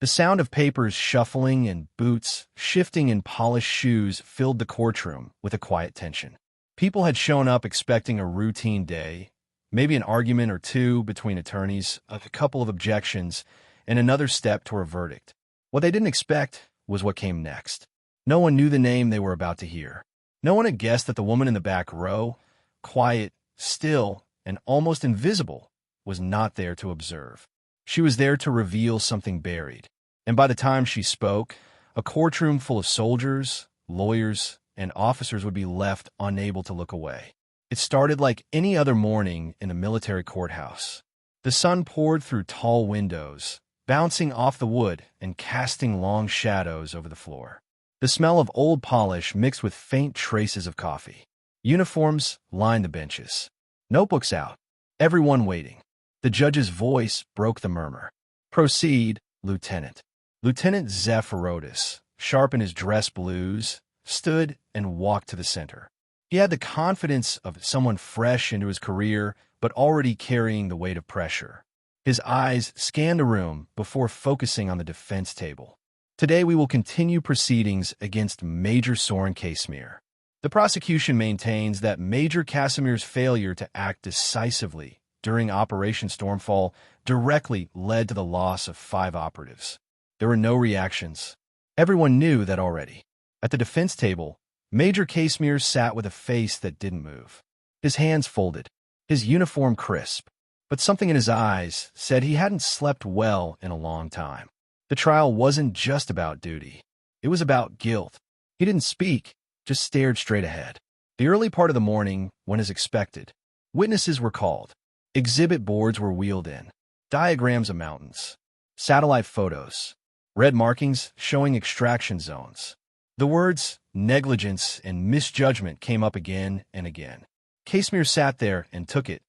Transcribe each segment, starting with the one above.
The sound of papers shuffling and boots shifting in polished shoes filled the courtroom with a quiet tension. People had shown up expecting a routine day, maybe an argument or two between attorneys, a couple of objections, and another step toward a verdict. What they didn't expect was what came next. No one knew the name they were about to hear. No one had guessed that the woman in the back row, quiet, still, and almost invisible, was not there to observe. She was there to reveal something buried. And by the time she spoke, a courtroom full of soldiers, lawyers, and officers would be left unable to look away. It started like any other morning in a military courthouse. The sun poured through tall windows, bouncing off the wood and casting long shadows over the floor. The smell of old polish mixed with faint traces of coffee. Uniforms lined the benches. Notebooks out. Everyone waiting. The judge's voice broke the murmur. "Proceed, Lieutenant." Lieutenant Zephyrotis, sharp in his dress blues, stood and walked to the center. He had the confidence of someone fresh into his career, but already carrying the weight of pressure. His eyes scanned the room before focusing on the defense table. Today we will continue proceedings against Major Soren Casimir. The prosecution maintains that Major Casimir's failure to act decisively during Operation Stormfall directly led to the loss of 5 operatives. There were no reactions. Everyone knew that already. At the defense table, Major Casimir sat with a face that didn't move. His hands folded, his uniform crisp, but something in his eyes said he hadn't slept well in a long time. The trial wasn't just about duty. It was about guilt. He didn't speak, just stared straight ahead. The early part of the morning went as expected. Witnesses were called. Exhibit boards were wheeled in. Diagrams of mountains. Satellite photos. Red markings showing extraction zones. The words negligence and misjudgment came up again and again. Casimir sat there and took it,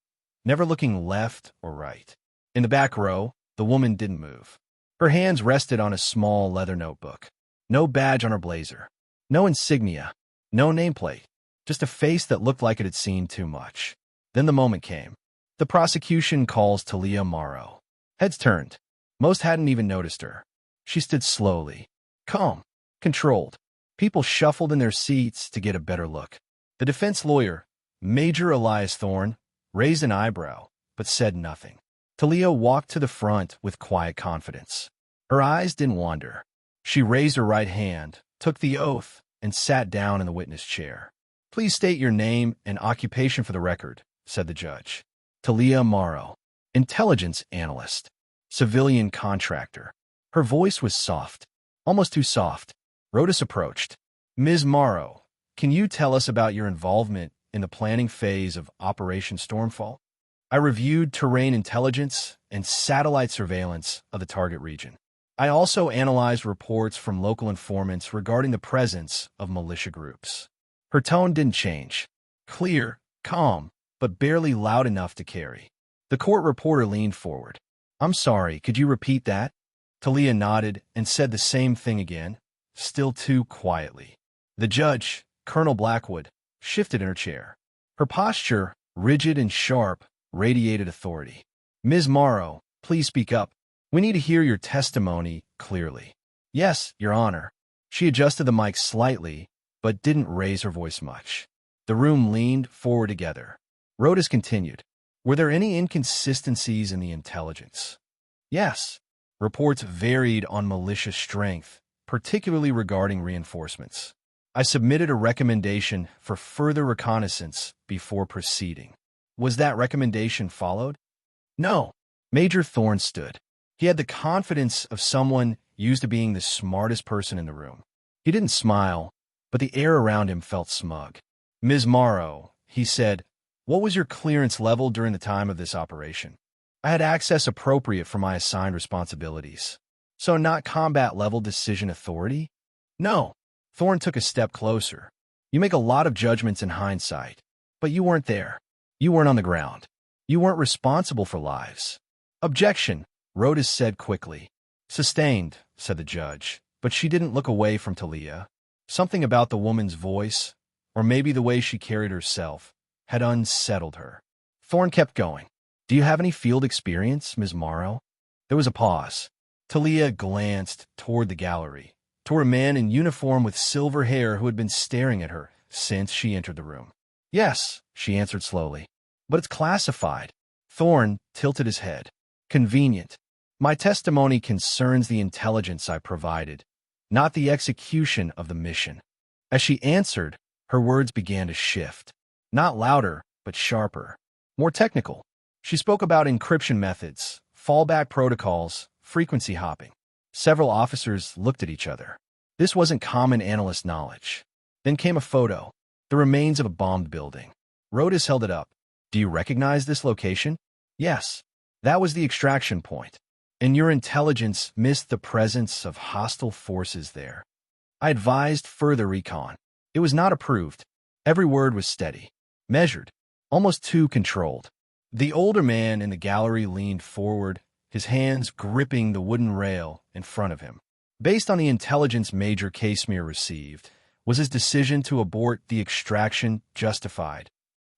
never looking left or right. In the back row, the woman didn't move. Her hands rested on a small leather notebook. No badge on her blazer. No insignia. No nameplate. Just a face that looked like it had seen too much. Then the moment came. The prosecution calls Thalia Voss. Heads turned. Most hadn't even noticed her. She stood slowly, calm, controlled. People shuffled in their seats to get a better look. The defense lawyer, Major Elias Thorne, raised an eyebrow, but said nothing. Thalia walked to the front with quiet confidence. Her eyes didn't wander. She raised her right hand, took the oath, and sat down in the witness chair. "Please state your name and occupation for the record," said the judge. Thalia Voss, intelligence analyst, civilian contractor. Her voice was soft, almost too soft. Rodas approached. "Ms. Voss, can you tell us about your involvement in the planning phase of Operation Stormfall?" "I reviewed terrain intelligence and satellite surveillance of the target region. I also analyzed reports from local informants regarding the presence of militia groups." Her tone didn't change. Clear, calm, but barely loud enough to carry. The court reporter leaned forward. "I'm sorry, could you repeat that?" Thalia nodded and said the same thing again, still too quietly. The judge, Colonel Blackwood, shifted in her chair. Her posture, rigid and sharp, radiated authority. "Ms. Voss, please speak up. We need to hear your testimony clearly." "Yes, Your Honor." She adjusted the mic slightly, but didn't raise her voice much. The room leaned forward together. Rodas continued. "Were there any inconsistencies in the intelligence?" "Yes." Reports varied on militia strength, particularly regarding reinforcements. "I submitted a recommendation for further reconnaissance before proceeding." "Was that recommendation followed?" "No." Major Thorne stood. He had the confidence of someone used to being the smartest person in the room. He didn't smile, but the air around him felt smug. "Ms. Voss," he said, "what was your clearance level during the time of this operation?" "I had access appropriate for my assigned responsibilities." "So not combat-level decision authority?" "No." Thorne took a step closer. "You make a lot of judgments in hindsight, but you weren't there. You weren't on the ground. You weren't responsible for lives." "Objection," Rodas said quickly. "Sustained," said the judge, but she didn't look away from Thalia. Something about the woman's voice, or maybe the way she carried herself, had unsettled her. Thorne kept going. "Do you have any field experience, Ms. Voss?" There was a pause. Thalia glanced toward the gallery, toward a man in uniform with silver hair who had been staring at her since she entered the room. Yes, she answered slowly. But it's classified. Thorne tilted his head. Convenient. My testimony concerns the intelligence I provided, not the execution of the mission. As she answered, her words began to shift. Not louder, but sharper. More technical. She spoke about encryption methods, fallback protocols, frequency hopping. Several officers looked at each other. This wasn't common analyst knowledge. Then came a photo. The remains of a bombed building. Rodas held it up. Do you recognize this location? Yes. That was the extraction point. And your intelligence missed the presence of hostile forces there. I advised further recon. It was not approved. Every word was steady, measured, almost too controlled. The older man in the gallery leaned forward, his hands gripping the wooden rail in front of him. Based on the intelligence Major Casemere received, was his decision to abort the extraction justified?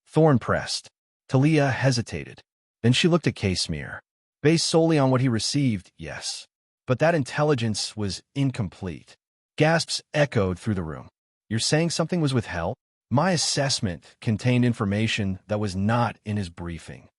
Thorne pressed. Thalia hesitated. Then she looked at Casemere. Based solely on what he received, yes. But that intelligence was incomplete. Gasps echoed through the room. You're saying something was withheld? My assessment contained information that was not in his briefing.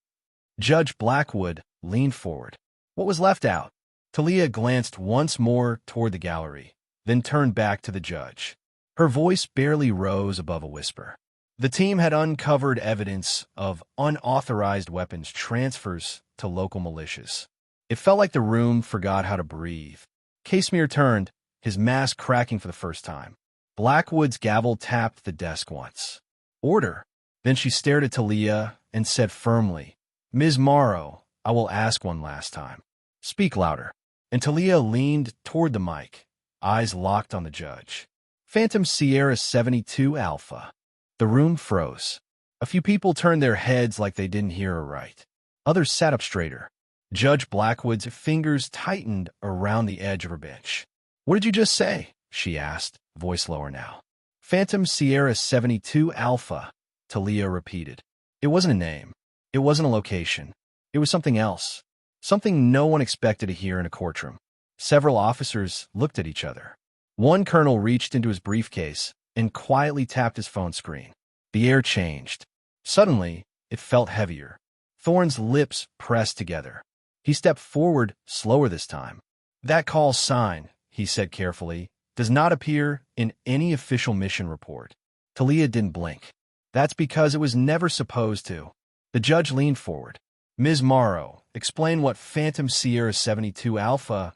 Judge Blackwood leaned forward. What was left out? Thalia glanced once more toward the gallery, then turned back to the judge. Her voice barely rose above a whisper. The team had uncovered evidence of unauthorized weapons transfers to local militias. It felt like the room forgot how to breathe. Casemere turned, his mask cracking for the first time. Blackwood's gavel tapped the desk once. Order. Then she stared at Thalia and said firmly, Ms. Morrow, I will ask one last time. Speak louder. And Thalia leaned toward the mic, eyes locked on the judge. Phantom Sierra 72 Alpha. The room froze. A few people turned their heads like they didn't hear her right. Others sat up straighter. Judge Blackwood's fingers tightened around the edge of her bench. What did you just say? She asked, voice lower now. Phantom Sierra 72 Alpha, Thalia repeated. It wasn't a name. It wasn't a location. It was something else. Something no one expected to hear in a courtroom. Several officers looked at each other. One colonel reached into his briefcase and quietly tapped his phone screen. The air changed. Suddenly, it felt heavier. Thorne's lips pressed together. He stepped forward, slower this time. That call sign, he said carefully, does not appear in any official mission report. Thalia didn't blink. That's because it was never supposed to. The judge leaned forward. Ms. Morrow, explain what Phantom Sierra 72 Alpha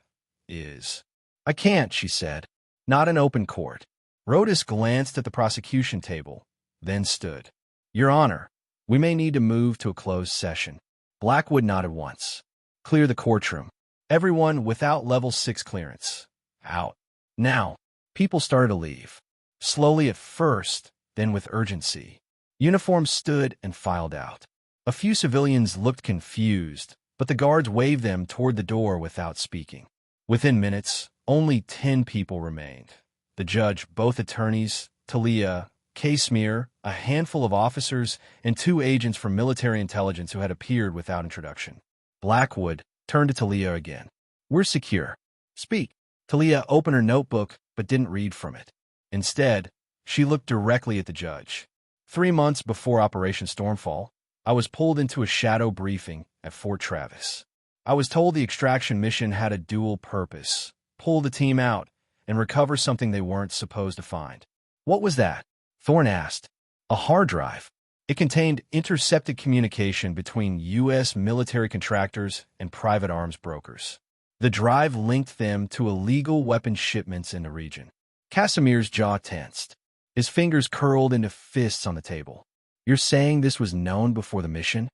is. I can't, she said. Not in open court. Rodas glanced at the prosecution table, then stood. Your Honor, we may need to move to a closed session. Blackwood nodded once. Clear the courtroom. Everyone without level 6 clearance. Out. Now. People started to leave. Slowly at first, then with urgency. Uniforms stood and filed out. A few civilians looked confused, but the guards waved them toward the door without speaking. Within minutes, only 10 people remained. The judge, both attorneys, Thalia, Casemere, a handful of officers, and 2 agents from military intelligence who had appeared without introduction. Blackwood turned to Thalia again. We're secure. Speak. Thalia opened her notebook but didn't read from it. Instead, she looked directly at the judge. 3 months before Operation Stormfall, I was pulled into a shadow briefing at Fort Travis. I was told the extraction mission had a dual purpose: pull the team out and recover something they weren't supposed to find. What was that? Thorne asked. A hard drive. It contained intercepted communication between U.S. military contractors and private arms brokers. The drive linked them to illegal weapons shipments in the region. Casimir's jaw tensed. His fingers curled into fists on the table. You're saying this was known before the mission?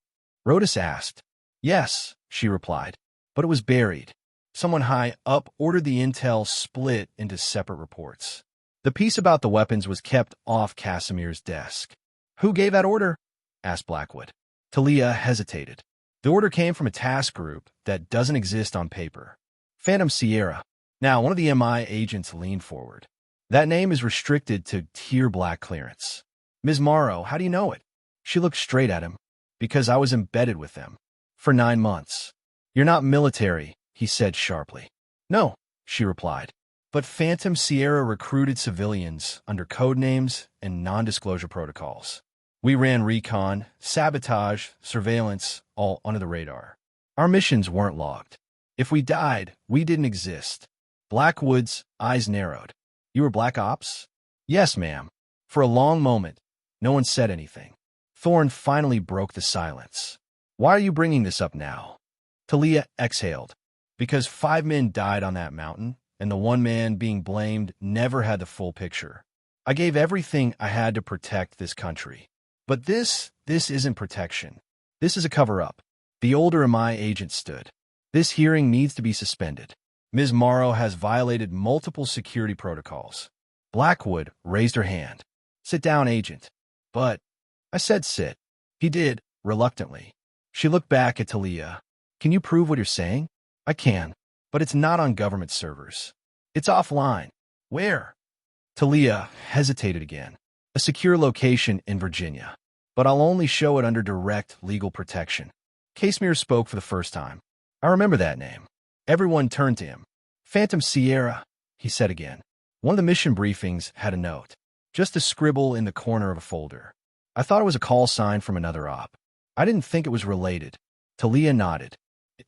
Rodas asked. Yes, she replied, but it was buried. Someone high up ordered the intel split into separate reports. The piece about the weapons was kept off Casimir's desk. Who gave that order? Asked Blackwood. Thalia hesitated. The order came from a task group that doesn't exist on paper. Phantom Sierra. Now, one of the MI agents leaned forward. That name is restricted to Tier Black clearance. Ms. Morrow, how do you know it? She looked straight at him. Because I was embedded with them. For 9 months. You're not military, he said sharply. No, she replied. But Phantom Sierra recruited civilians under code names and non-disclosure protocols. We ran recon, sabotage, surveillance, all under the radar. Our missions weren't logged. If we died, we didn't exist. Blackwood's eyes narrowed. You were Black Ops? Yes, ma'am. For a long moment, no one said anything. Thorne finally broke the silence. Why are you bringing this up now? Thalia exhaled. Because 5 men died on that mountain, and the one man being blamed never had the full picture. I gave everything I had to protect this country. But this isn't protection. This is a cover-up. The older MI agent stood. This hearing needs to be suspended. Ms. Morrow has violated multiple security protocols. Blackwood raised her hand. Sit down, agent. But I said sit. He did, reluctantly. She looked back at Thalia. Can you prove what you're saying? I can, but it's not on government servers. It's offline. Where? Thalia hesitated again. A secure location in Virginia. But I'll only show it under direct legal protection. Casimir spoke for the first time. I remember that name. Everyone turned to him. Phantom Sierra, he said again. One of the mission briefings had a note. Just a scribble in the corner of a folder. I thought it was a call sign from another op. I didn't think it was related. Thalia nodded.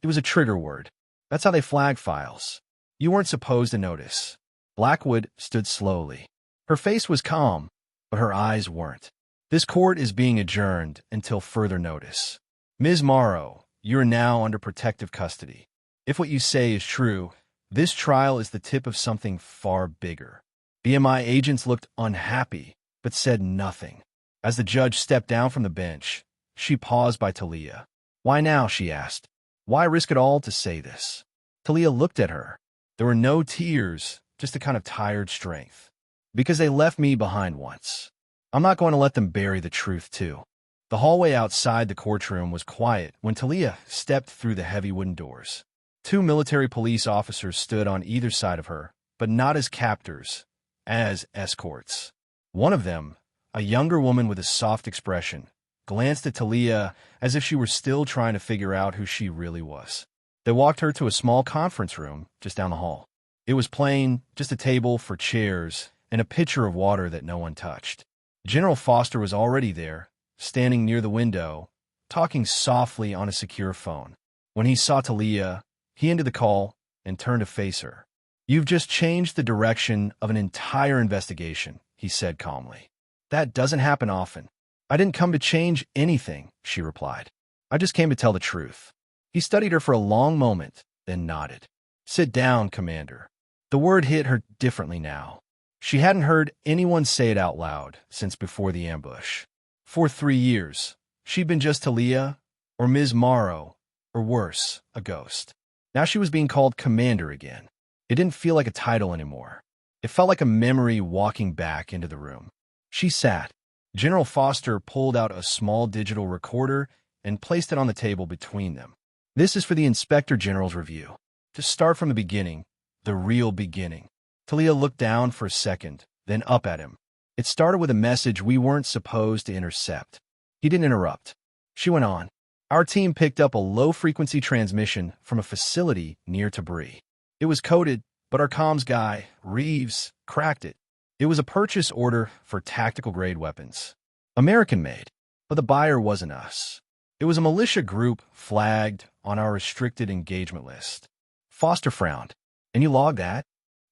It was a trigger word. That's how they flag files. You weren't supposed to notice. Blackwood stood slowly. Her face was calm, but her eyes weren't. This court is being adjourned until further notice. Ms. Morrow, you are now under protective custody. If what you say is true, this trial is the tip of something far bigger. BMI agents looked unhappy, but said nothing. As the judge stepped down from the bench, she paused by Thalia. Why now, she asked. Why risk it all to say this? Thalia looked at her. There were no tears, just a kind of tired strength. Because they left me behind once. I'm not going to let them bury the truth, too. The hallway outside the courtroom was quiet when Thalia stepped through the heavy wooden doors. 2 military police officers stood on either side of her, but not as captors, as escorts. One of them, a younger woman with a soft expression, glanced at Thalia as if she were still trying to figure out who she really was. They walked her to a small conference room just down the hall. It was plain, just a table for chairs and a pitcher of water that no one touched. General Foster was already there, standing near the window, talking softly on a secure phone. When he saw Thalia, he ended the call and turned to face her. You've just changed the direction of an entire investigation, he said calmly. That doesn't happen often. I didn't come to change anything, she replied. I just came to tell the truth. He studied her for a long moment, then nodded. Sit down, Commander. The word hit her differently now. She hadn't heard anyone say it out loud since before the ambush. For 3 years, she'd been just Thalia, or Ms. Morrow, or worse, a ghost. Now she was being called Commander again. It didn't feel like a title anymore. It felt like a memory walking back into the room. She sat. General Foster pulled out a small digital recorder and placed it on the table between them. This is for the Inspector General's review. To start from the beginning, the real beginning. Thalia looked down for a second, then up at him. It started with a message we weren't supposed to intercept. He didn't interrupt. She went on. Our team picked up a low-frequency transmission from a facility near Tabri. It was coded, but our comms guy, Reeves, cracked it. It was a purchase order for tactical-grade weapons. American-made, but the buyer wasn't us. It was a militia group flagged on our restricted engagement list. Foster frowned. And you logged that?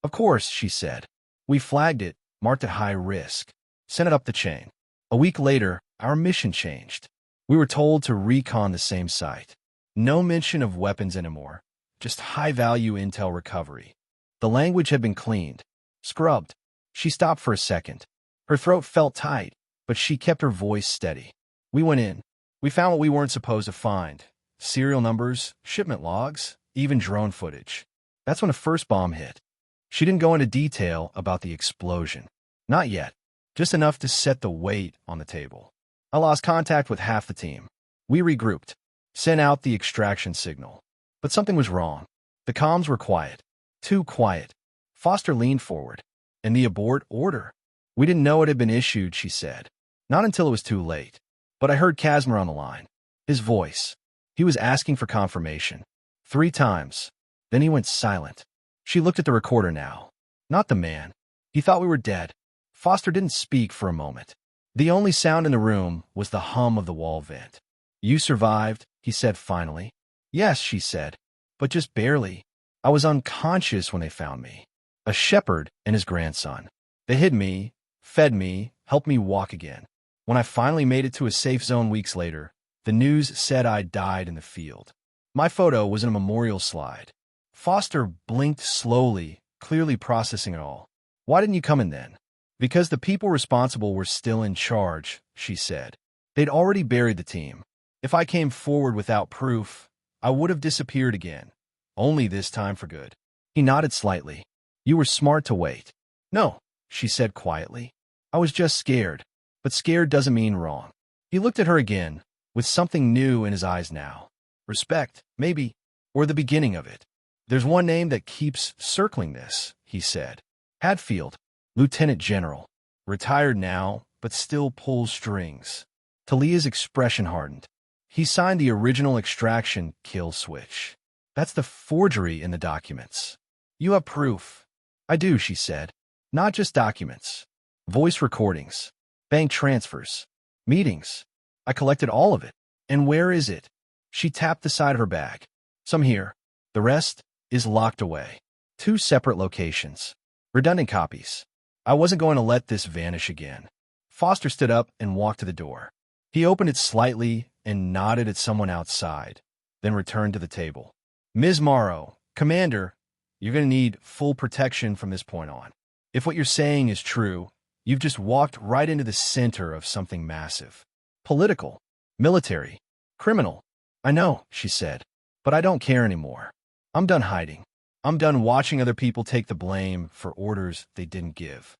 Of course, she said. We flagged it, marked it high risk, sent it up the chain. A week later, our mission changed. We were told to recon the same site. No mention of weapons anymore, just high-value intel recovery. The language had been cleaned, scrubbed. She stopped for a second. Her throat felt tight, but she kept her voice steady. We went in. We found what we weren't supposed to find. Serial numbers, shipment logs, even drone footage. That's when the first bomb hit. She didn't go into detail about the explosion. Not yet. Just enough to set the weight on the table. I lost contact with half the team. We regrouped. Sent out the extraction signal. But something was wrong. The comms were quiet. Too quiet. Foster leaned forward. And the abort order? We didn't know it had been issued, she said. Not until it was too late. But I heard Casimir on the line. His voice. He was asking for confirmation. 3 times. Then he went silent. She looked at the recorder now. Not the man. He thought we were dead. Foster didn't speak for a moment. The only sound in the room was the hum of the wall vent. You survived, he said finally. Yes, she said, but just barely. I was unconscious when they found me. A shepherd and his grandson. They hid me, fed me, helped me walk again. When I finally made it to a safe zone weeks later, the news said I died in the field. My photo was in a memorial slide. Foster blinked slowly, clearly processing it all. Why didn't you come in then? Because the people responsible were still in charge, she said. They'd already buried the team. If I came forward without proof, I would have disappeared again. Only this time for good. He nodded slightly. You were smart to wait. No, she said quietly. I was just scared. But scared doesn't mean wrong. He looked at her again, with something new in his eyes now. Respect, maybe, or the beginning of it. There's one name that keeps circling this, he said. Hatfield, Lieutenant General. Retired now, but still pulls strings. Thalia's expression hardened. He signed the original extraction kill switch. That's the forgery in the documents. You have proof. I do, she said. Not just documents. Voice recordings. Bank transfers. Meetings. I collected all of it. And where is it? She tapped the side of her bag. Some here. The rest is locked away. 2 separate locations. Redundant copies. I wasn't going to let this vanish again. Foster stood up and walked to the door. He opened it slightly and nodded at someone outside, then returned to the table. Ms. Morrow, Commander, you're going to need full protection from this point on. If what you're saying is true, you've just walked right into the center of something massive. Political, military, criminal. I know, she said, but I don't care anymore. I'm done hiding. I'm done watching other people take the blame for orders they didn't give.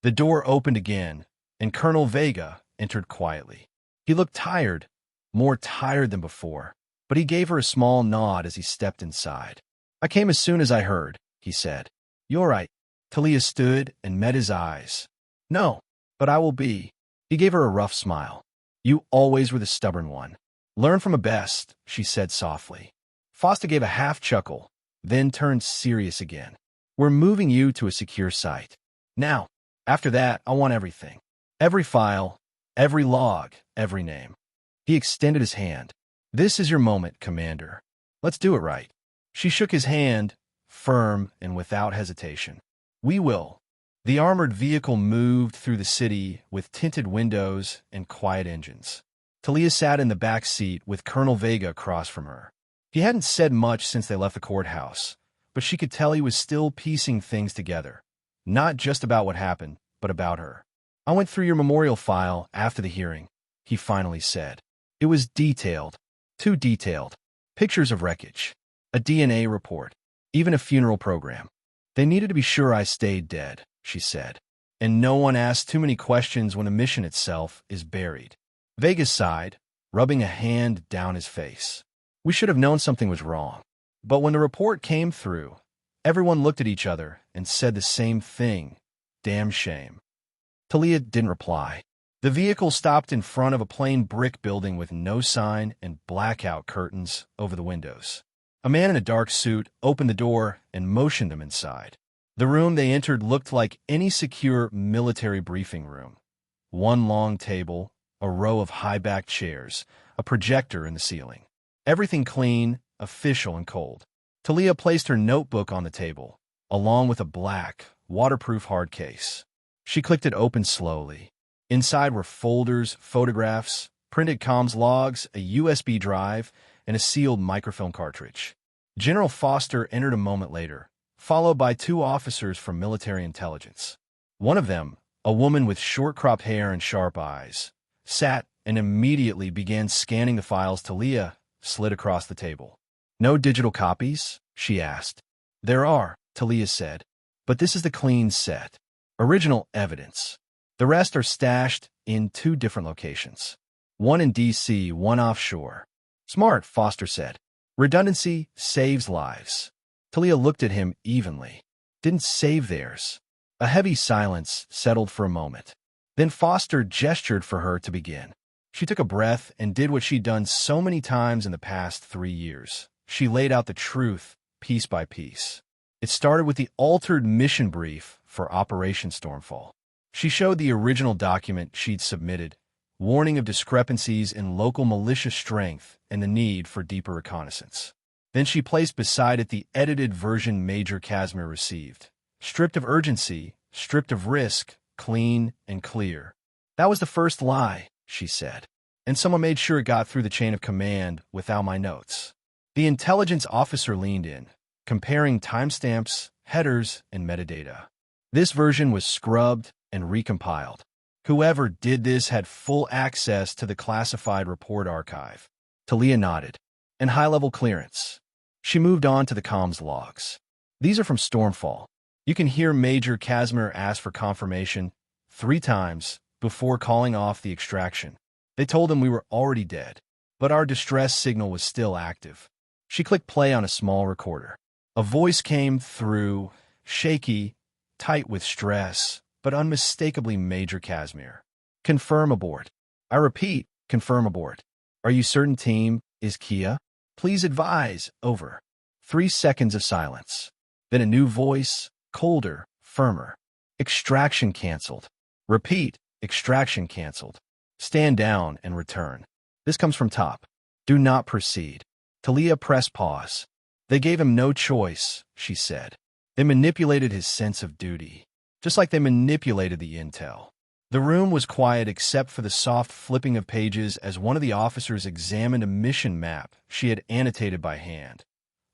The door opened again, and Colonel Vega entered quietly. He looked tired, more tired than before, but he gave her a small nod as he stepped inside. I came as soon as I heard, he said. You're right. Thalia stood and met his eyes. No, but I will be. He gave her a rough smile. You always were the stubborn one. Learn from a best, she said softly. Foster gave a half chuckle, then turned serious again. We're moving you to a secure site. Now, after that, I want everything. Every file, every log, every name. He extended his hand. This is your moment, Commander. Let's do it right. She shook his hand, firm and without hesitation. We will. The armored vehicle moved through the city with tinted windows and quiet engines. Thalia sat in the back seat with Colonel Vega across from her. He hadn't said much since they left the courthouse, but she could tell he was still piecing things together. Not just about what happened, but about her. I went through your memorial file after the hearing, he finally said. It was detailed. Too detailed. Pictures of wreckage. A DNA report. Even a funeral program. They needed to be sure I stayed dead, she said. And no one asked too many questions when the mission itself is buried. Vega sighed, rubbing a hand down his face. We should have known something was wrong. But when the report came through, everyone looked at each other and said the same thing. Damn shame. Thalia didn't reply. The vehicle stopped in front of a plain brick building with no sign and blackout curtains over the windows. A man in a dark suit opened the door and motioned them inside. The room they entered looked like any secure military briefing room. One long table, a row of high-backed chairs, a projector in the ceiling. Everything clean, official, and cold. Thalia placed her notebook on the table, along with a black, waterproof hard case. She clicked it open slowly. Inside were folders, photographs, printed comms logs, a USB drive, and a sealed microfilm cartridge. General Foster entered a moment later, followed by 2 officers from military intelligence. One of them, a woman with short-cropped hair and sharp eyes, sat and immediately began scanning the files Thalia slid across the table. No digital copies? She asked. There are, Thalia said, but this is the clean set. Original evidence. The rest are stashed in 2 different locations. One in D.C., one offshore. Smart, Foster said. Redundancy saves lives. Thalia looked at him evenly. Didn't save theirs. A heavy silence settled for a moment. Then Foster gestured for her to begin. She took a breath and did what she'd done so many times in the past 3 years. She laid out the truth, piece by piece. It started with the altered mission brief for Operation Stormfall. She showed the original document she'd submitted, warning of discrepancies in local militia strength and the need for deeper reconnaissance. Then she placed beside it the edited version Major Casimir received. Stripped of urgency, stripped of risk, clean and clear. That was the first lie, she said. And someone made sure it got through the chain of command without my notes. The intelligence officer leaned in, comparing timestamps, headers, and metadata. This version was scrubbed and recompiled. Whoever did this had full access to the classified report archive. Thalia nodded. And high-level clearance. She moved on to the comms logs. These are from Stormfall. You can hear Major Casimir ask for confirmation 3 times before calling off the extraction. They told him we were already dead, but our distress signal was still active. She clicked play on a small recorder. A voice came through, shaky, tight with stress, but unmistakably Major Casimir. Confirm aboard. I repeat, confirm aboard. Are you certain team is Kia? Please advise, over. 3 seconds of silence. Then a new voice, colder, firmer. Extraction canceled. Repeat, extraction canceled. Stand down and return. This comes from top. Do not proceed. Thalia pressed pause. They gave him no choice, she said. They manipulated his sense of duty, just like they manipulated the intel. The room was quiet except for the soft flipping of pages as one of the officers examined a mission map she had annotated by hand.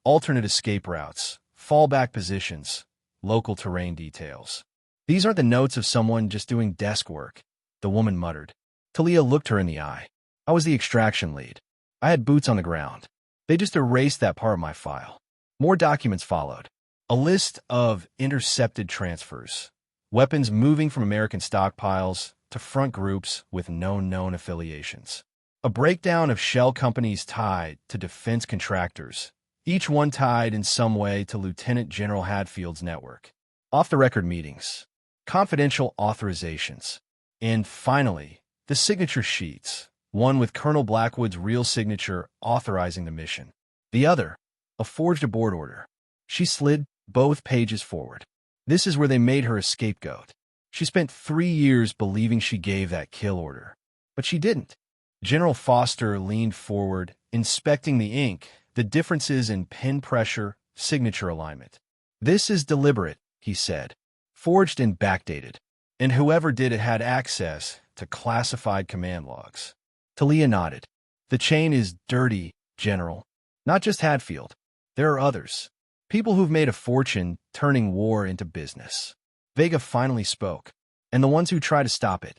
Alternate escape routes, fallback positions, local terrain details. These aren't the notes of someone just doing desk work, the woman muttered. Thalia looked her in the eye. I was the extraction lead. I had boots on the ground. They just erased that part of my file. More documents followed. A list of intercepted transfers. Weapons moving from American stockpiles to front groups with no known affiliations. A breakdown of shell companies tied to defense contractors, each one tied in some way to Lieutenant General Hadfield's network. Off-the-record meetings. Confidential authorizations. And finally, the signature sheets, one with Colonel Blackwood's real signature authorizing the mission. The other, a forged abort order. She slid both pages forward. This is where they made her a scapegoat. She spent 3 years believing she gave that kill order. But she didn't. General Foster leaned forward, inspecting the ink, the differences in pen pressure, signature alignment. This is deliberate, he said. Forged and backdated. And whoever did it had access to classified command logs. Thalia nodded. The chain is dirty, General. Not just Hadfield. There are others. People who've made a fortune turning war into business. Vega finally spoke. And the ones who try to stop it.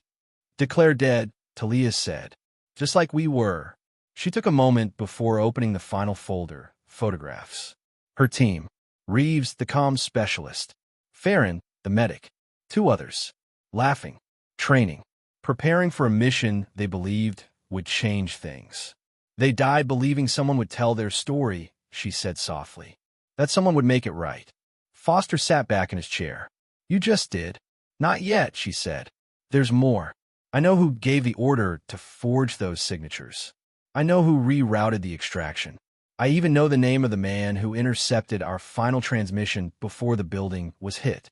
Declare dead, Thalia said. Just like we were. She took a moment before opening the final folder, photographs. Her team. Reeves, the comms specialist. Farron, the medic. 2 others. Laughing. Training. Preparing for a mission they believed would change things. They died believing someone would tell their story, she said softly. That someone would make it right. Foster sat back in his chair. You just did. Not yet, she said. There's more. I know who gave the order to forge those signatures. I know who rerouted the extraction. I even know the name of the man who intercepted our final transmission before the building was hit.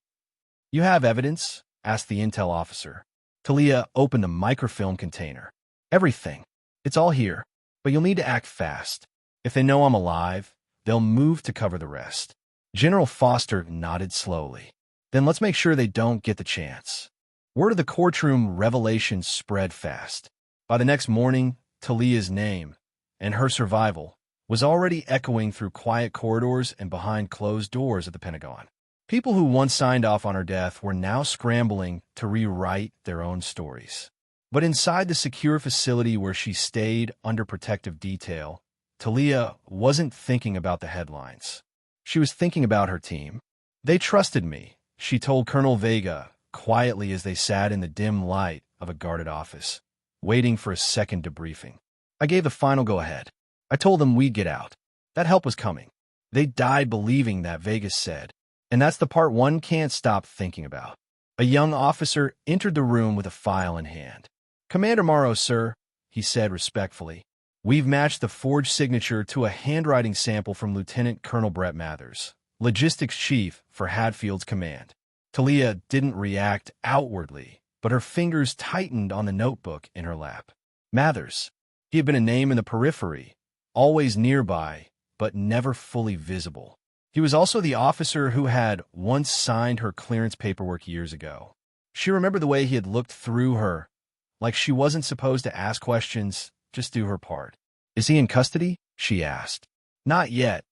You have evidence? Asked the intel officer. Thalia opened a microfilm container. Everything. It's all here. But you'll need to act fast. If they know I'm alive, they'll move to cover the rest. General Foster nodded slowly. Then let's make sure they don't get the chance. Word of the courtroom revelation spread fast. By the next morning, Thalia's name, and her survival, was already echoing through quiet corridors and behind closed doors at the Pentagon. People who once signed off on her death were now scrambling to rewrite their own stories. But inside the secure facility where she stayed under protective detail, Thalia wasn't thinking about the headlines. She was thinking about her team. They trusted me, she told Colonel Vega, quietly as they sat in the dim light of a guarded office, waiting for a second debriefing. I gave the final go-ahead. I told them we'd get out. That help was coming. They died believing that, Vegas said. And that's the part one can't stop thinking about. A young officer entered the room with a file in hand. Commander Morrow, sir, he said respectfully. We've matched the forged signature to a handwriting sample from Lieutenant Colonel Brett Mathers, logistics chief for Hadfield's command. Thalia didn't react outwardly, but her fingers tightened on the notebook in her lap. Mathers. He had been a name in the periphery, always nearby, but never fully visible. He was also the officer who had once signed her clearance paperwork years ago. She remembered the way he had looked through her, like she wasn't supposed to ask questions, just do her part. "Is he in custody?" she asked. "Not yet,"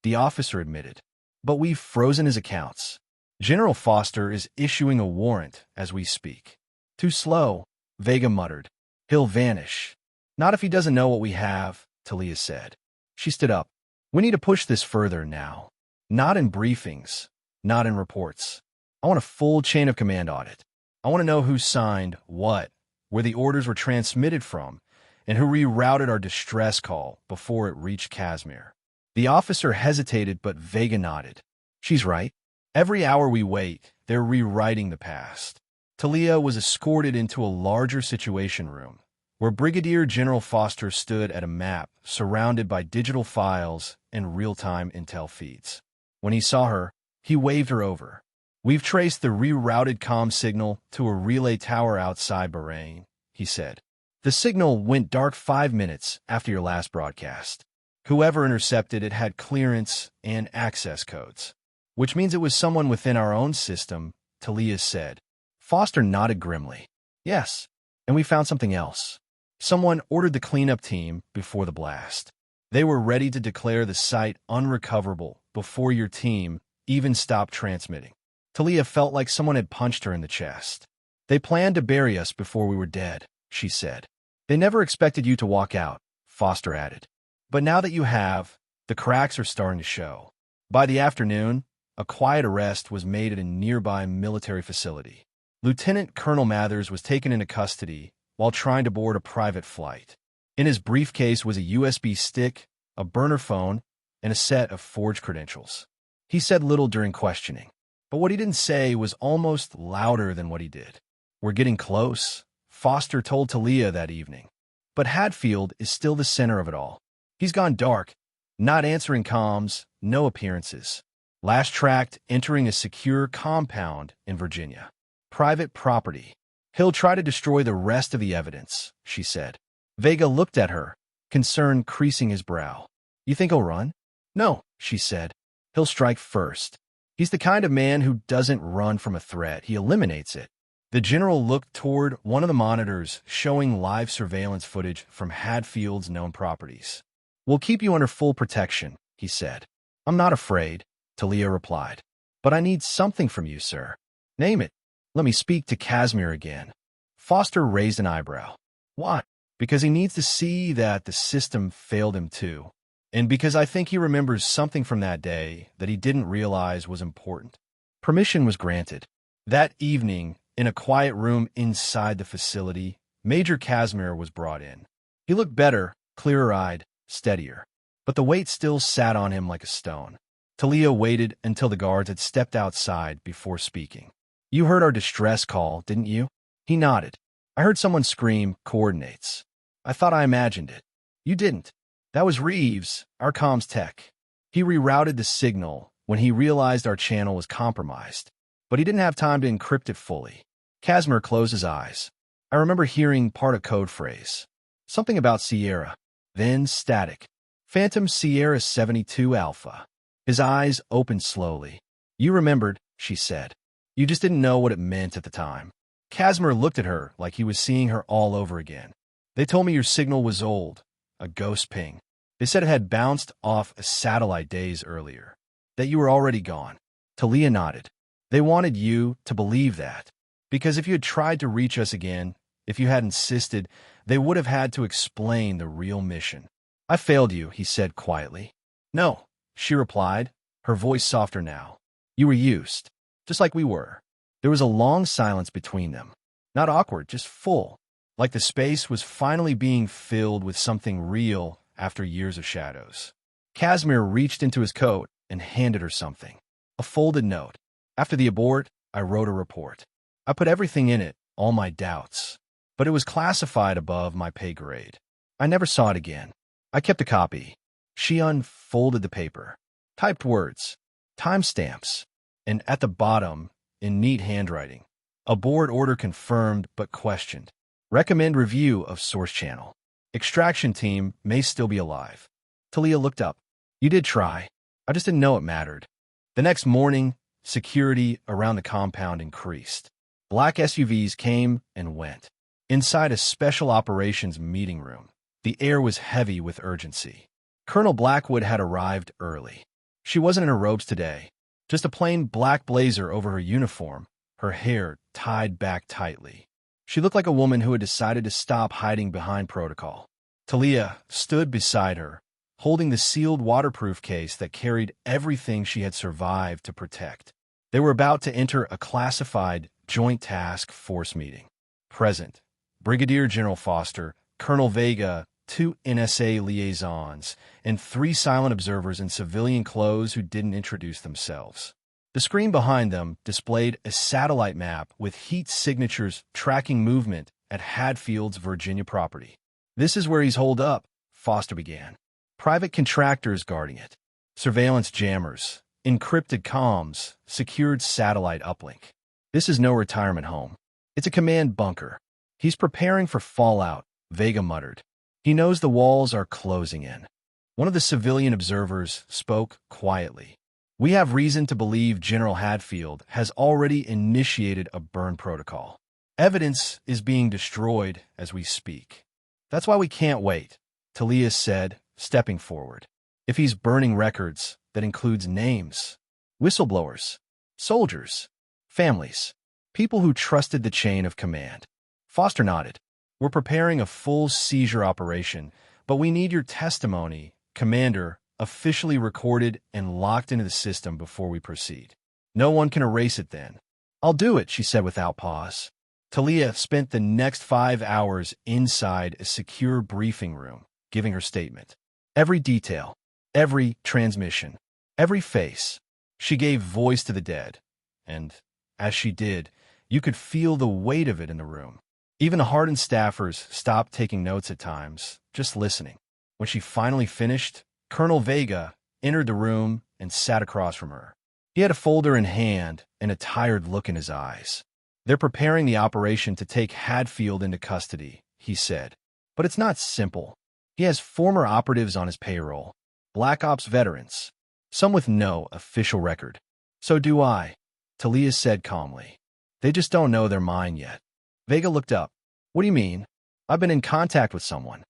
the officer admitted. "But we've frozen his accounts. General Foster is issuing a warrant as we speak." "Too slow," Vega muttered. "He'll vanish." "Not if he doesn't know what we have," Thalia said. She stood up. "We need to push this further now. Not in briefings, not in reports. I want a full chain of command audit. I want to know who signed what, where the orders were transmitted from, and who rerouted our distress call before it reached Casimir." The officer hesitated, but Vega nodded. "She's right. Every hour we wait, they're rewriting the past." Thalia was escorted into a larger situation room, where Brigadier General Foster stood at a map surrounded by digital files and real-time intel feeds. When he saw her, he waved her over. "We've traced the rerouted comm signal to a relay tower outside Bahrain," he said. "The signal went dark 5 minutes after your last broadcast. Whoever intercepted it had clearance and access codes, which means it was someone within our own system," Thalia said. Foster nodded grimly. "Yes, and we found something else. Someone ordered the cleanup team before the blast. They were ready to declare the site unrecoverable before your team even stopped transmitting." Thalia felt like someone had punched her in the chest. "They planned to bury us before we were dead," she said. "They never expected you to walk out," Foster added. "But now that you have, the cracks are starting to show." By the afternoon, a quiet arrest was made at a nearby military facility. Lieutenant Colonel Mathers was taken into custody while trying to board a private flight. In his briefcase was a USB stick, a burner phone, and a set of forged credentials. He said little during questioning, but what he didn't say was almost louder than what he did. "We're getting close," Foster told Thalia that evening. "But Hadfield is still the center of it all. He's gone dark, not answering comms, no appearances. Last tracked entering a secure compound in Virginia. Private property. He'll try to destroy the rest of the evidence," she said. Vega looked at her, concern creasing his brow. "You think he'll run?" "No," she said. "He'll strike first. He's the kind of man who doesn't run from a threat. He eliminates it." The general looked toward one of the monitors showing live surveillance footage from Hadfield's known properties. "We'll keep you under full protection," he said. "I'm not afraid," Thalia replied. "But I need something from you, sir." "Name it. Let me speak to Casimir again." Foster raised an eyebrow. "Why?" "Because he needs to see that the system failed him too. And because I think he remembers something from that day that he didn't realize was important." Permission was granted. That evening, in a quiet room inside the facility, Major Casimir was brought in. He looked better, clearer-eyed, steadier. But the weight still sat on him like a stone. Thalia waited until the guards had stepped outside before speaking. "You heard our distress call, didn't you?" He nodded. "I heard someone scream, 'Coordinates.' I thought I imagined it." "You didn't. That was Reeves, our comms tech. He rerouted the signal when he realized our channel was compromised, but he didn't have time to encrypt it fully." Casimir closed his eyes. "I remember hearing part of code phrase. Something about Sierra. Then static. Phantom Sierra 72 Alpha." His eyes opened slowly. "You remembered," she said. "You just didn't know what it meant at the time." Casimir looked at her like he was seeing her all over again. "They told me your signal was old, a ghost ping. They said it had bounced off a satellite days earlier, that you were already gone." Thalia nodded. "They wanted you to believe that, because if you had tried to reach us again, if you had insisted, they would have had to explain the real mission." "I failed you," he said quietly. "No," she replied, her voice softer now. "You were used, just like we were." There was a long silence between them. Not awkward, just full, like the space was finally being filled with something real after years of shadows. Casimir reached into his coat and handed her something. A folded note. "After the abort, I wrote a report. I put everything in it, all my doubts. But it was classified above my pay grade. I never saw it again. I kept a copy." She unfolded the paper. Typed words. timestamps, and at the bottom, in neat handwriting, a board order confirmed but questioned. Recommend review of source channel. Extraction team may still be alive. Thalia looked up. You did try. I just didn't know it mattered. The next morning, security around the compound increased. Black SUVs came and went. Inside a special operations meeting room, the air was heavy with urgency. Colonel Blackwood had arrived early. She wasn't in her robes today, just a plain black blazer over her uniform, her hair tied back tightly. She looked like a woman who had decided to stop hiding behind protocol. Thalia stood beside her, holding the sealed waterproof case that carried everything she had survived to protect. They were about to enter a classified Joint Task Force meeting. Present, Brigadier General Foster, Colonel Vega, 2 NSA liaisons, and 3 silent observers in civilian clothes who didn't introduce themselves. The screen behind them displayed a satellite map with heat signatures tracking movement at Hadfield's Virginia property. This is where he's holed up, Foster began. Private contractors guarding it. Surveillance jammers, encrypted comms, secured satellite uplink. This is no retirement home. It's a command bunker. He's preparing for fallout, Vega muttered. He knows the walls are closing in. One of the civilian observers spoke quietly. We have reason to believe General Hadfield has already initiated a burn protocol. Evidence is being destroyed as we speak. That's why we can't wait, Thalia said, stepping forward. If he's burning records, that includes names, whistleblowers, soldiers, families, people who trusted the chain of command. Foster nodded. We're preparing a full seizure operation, but we need your testimony, Commander, officially recorded and locked into the system before we proceed. No one can erase it then. I'll do it, she said without pause. Thalia spent the next 5 hours inside a secure briefing room, giving her statement. Every detail, every transmission, every face. She gave voice to the dead, and, as she did, you could feel the weight of it in the room. Even the hardened staffers stopped taking notes at times, just listening. When she finally finished, Colonel Vega entered the room and sat across from her. He had a folder in hand and a tired look in his eyes. They're preparing the operation to take Hadfield into custody, he said. But it's not simple. He has former operatives on his payroll, Black Ops veterans, some with no official record. So do I, Thalia said calmly. They just don't know they're mine yet. Vega looked up. What do you mean? I've been in contact with someone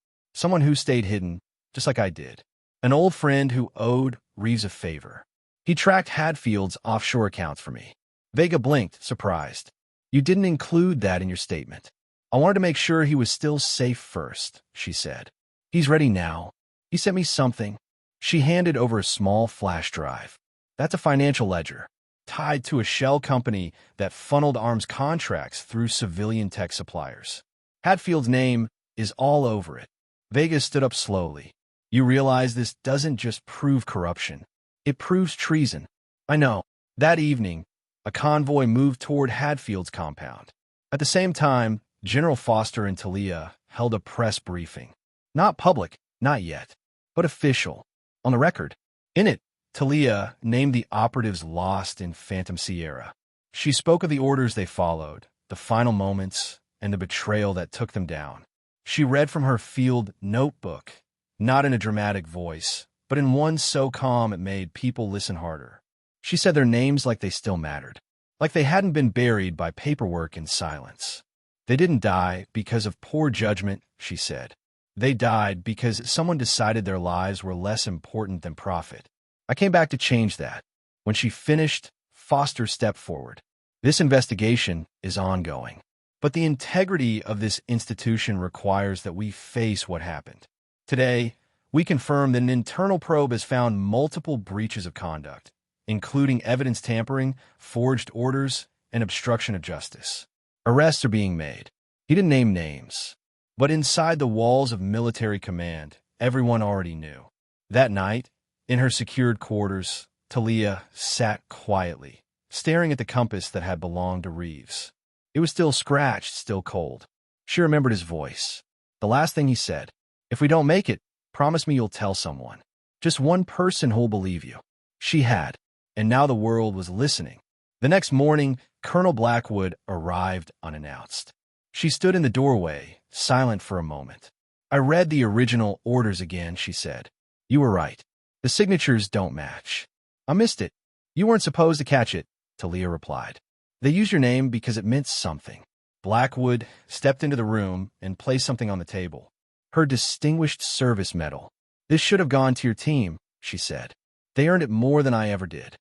who stayed hidden, just like I did. An old friend who owed Reeves a favor. He tracked Hadfield's offshore accounts for me. Vega blinked, surprised. You didn't include that in your statement. I wanted to make sure he was still safe first, she said. He's ready now. He sent me something. She handed over a small flash drive. That's a financial ledger, tied to a shell company that funneled arms contracts through civilian tech suppliers. Hadfield's name is all over it. Vega stood up slowly. You realize this doesn't just prove corruption. It proves treason. I know. That evening, a convoy moved toward Hadfield's compound. At the same time, General Foster and Thalia held a press briefing. Not public, not yet, but official. On the record. In it, Thalia named the operatives lost in Phantom Sierra. She spoke of the orders they followed, the final moments, and the betrayal that took them down. She read from her field notebook, not in a dramatic voice, but in one so calm it made people listen harder. She said their names like they still mattered, like they hadn't been buried by paperwork in silence. They didn't die because of poor judgment, she said. They died because someone decided their lives were less important than profit. I came back to change that. When she finished, Foster stepped forward. This investigation is ongoing, but the integrity of this institution requires that we face what happened. Today, we confirm that an internal probe has found multiple breaches of conduct, including evidence tampering, forged orders, and obstruction of justice. Arrests are being made. He didn't name names, but inside the walls of military command, everyone already knew. That night, in her secured quarters, Thalia sat quietly, staring at the compass that had belonged to Reeves. It was still scratched, still cold. She remembered his voice. The last thing he said, if we don't make it, promise me you'll tell someone. Just one person who'll believe you. She had. and now the world was listening. The next morning, Colonel Blackwood arrived unannounced. She stood in the doorway, silent for a moment. "I read the original orders again," she said. "You were right. The signatures don't match." "I missed it. You weren't supposed to catch it," Thalia replied. "They used your name because it meant something." Blackwood stepped into the room and placed something on the table. Her Distinguished Service Medal. "This should have gone to your team," she said. "They earned it more than I ever did."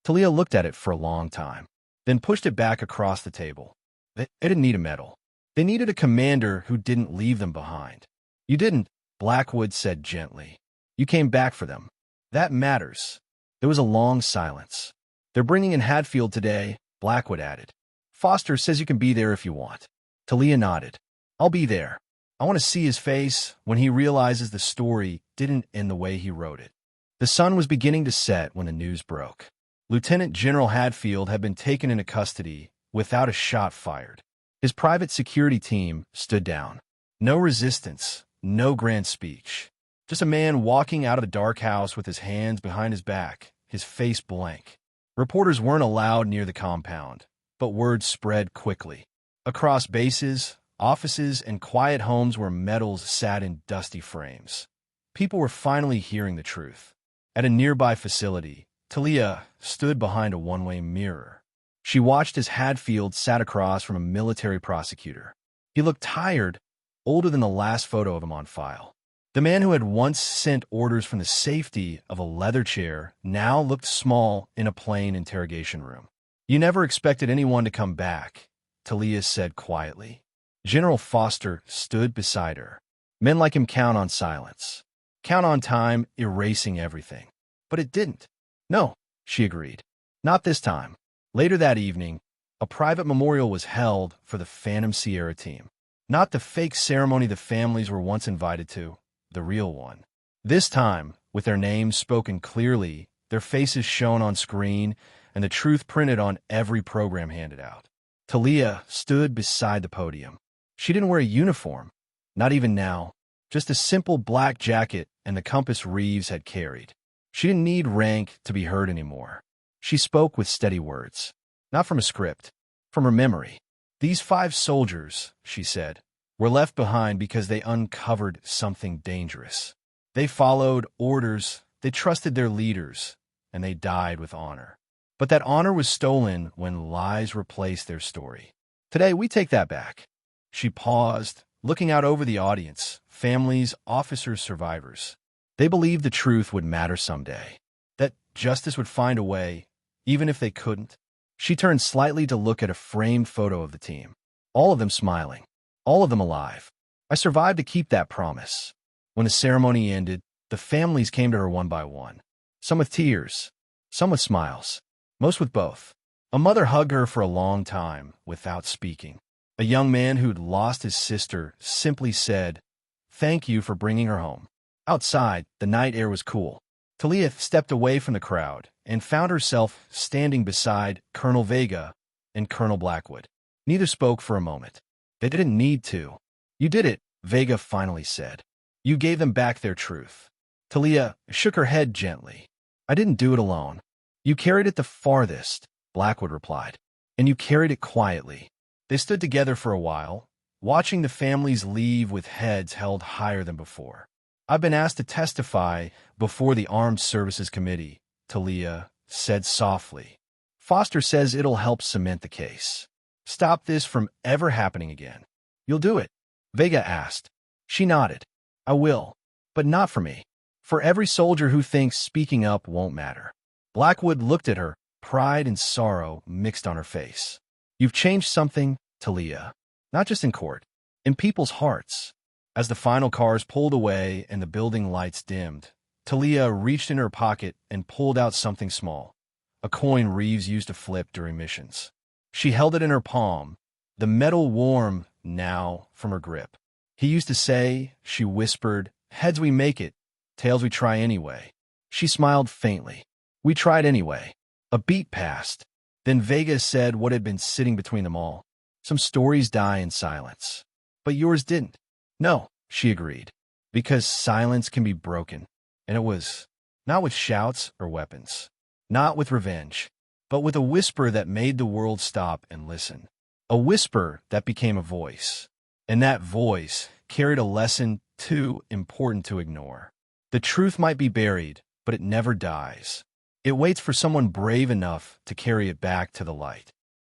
Thalia looked at it for a long time, then pushed it back across the table. They didn't need a medal. They needed a commander who didn't leave them behind. "You didn't," Blackwood said gently. "You came back for them. That matters." There was a long silence. "They're bringing in Hatfield today," Blackwood added. "Foster says you can be there if you want." Thalia nodded. "I'll be there. I want to see his face when he realizes the story didn't end the way he wrote it." The sun was beginning to set when the news broke. Lieutenant General Hatfield had been taken into custody without a shot fired. His private security team stood down. No resistance, no grand speech. Just a man walking out of the dark house with his hands behind his back, his face blank. Reporters weren't allowed near the compound, but word spread quickly. Across bases, offices, and quiet homes where medals sat in dusty frames. People were finally hearing the truth. At a nearby facility, Thalia stood behind a one-way mirror. She watched as Hatfield sat across from a military prosecutor. He looked tired, older than the last photo of him on file. The man who had once sent orders from the safety of a leather chair now looked small in a plain interrogation room. "You never expected anyone to come back," Thalia said quietly. General Foster stood beside her. "Men like him count on silence. Count on time erasing everything." "But it didn't." "No," she agreed. "Not this time." Later that evening, a private memorial was held for the Phantom Sierra team. Not the fake ceremony the families were once invited to, the real one. This time, with their names spoken clearly, their faces shown on screen, and the truth printed on every program handed out. Thalia stood beside the podium. She didn't wear a uniform, not even now, just a simple black jacket and the compass Reeves had carried. She didn't need rank to be heard anymore. She spoke with steady words, not from a script, from her memory. "These 5 soldiers," she said, "were left behind because they uncovered something dangerous. They followed orders, they trusted their leaders, and they died with honor. But that honor was stolen when lies replaced their story. Today, we take that back." She paused, looking out over the audience, families, officers, survivors. They believed the truth would matter someday, that justice would find a way, even if they couldn't. She turned slightly to look at a framed photo of the team. All of them smiling. All of them alive. "I survived to keep that promise." When the ceremony ended, the families came to her one by one. Some with tears, some with smiles, most with both. A mother hugged her for a long time, without speaking. A young man who'd lost his sister simply said, "Thank you for bringing her home." Outside, the night air was cool. Thalia stepped away from the crowd and found herself standing beside Colonel Vega and Colonel Blackwood. Neither spoke for a moment. They didn't need to. "You did it," Vega finally said. "You gave them back their truth." Thalia shook her head gently. "I didn't do it alone." "You carried it the farthest," Blackwood replied. "And you carried it quietly." They stood together for a while, watching the families leave with heads held higher than before. "I've been asked to testify before the Armed Services Committee," Thalia said softly. "Foster says it'll help cement the case. Stop this from ever happening again." "You'll do it?" Vega asked. She nodded. "I will, but not for me. For every soldier who thinks speaking up won't matter." Blackwood looked at her, pride and sorrow mixed on her face. "You've changed something, Thalia, not just in court, in people's hearts." As the final cars pulled away and the building lights dimmed, Thalia reached in her pocket and pulled out something small, a coin Reeves used to flip during missions. She held it in her palm, the metal warm now from her grip. "He used to say," she whispered, "heads we make it, tails we try anyway." She smiled faintly. "We tried anyway." A beat passed. Then Vega said what had been sitting between them all. "Some stories die in silence. But yours didn't." "No," she agreed, "because silence can be broken. And it was not with shouts or weapons, not with revenge, but with a whisper that made the world stop and listen. A whisper that became a voice. And that voice carried a lesson too important to ignore. The truth might be buried, but it never dies. It waits for someone brave enough to carry it back to the light.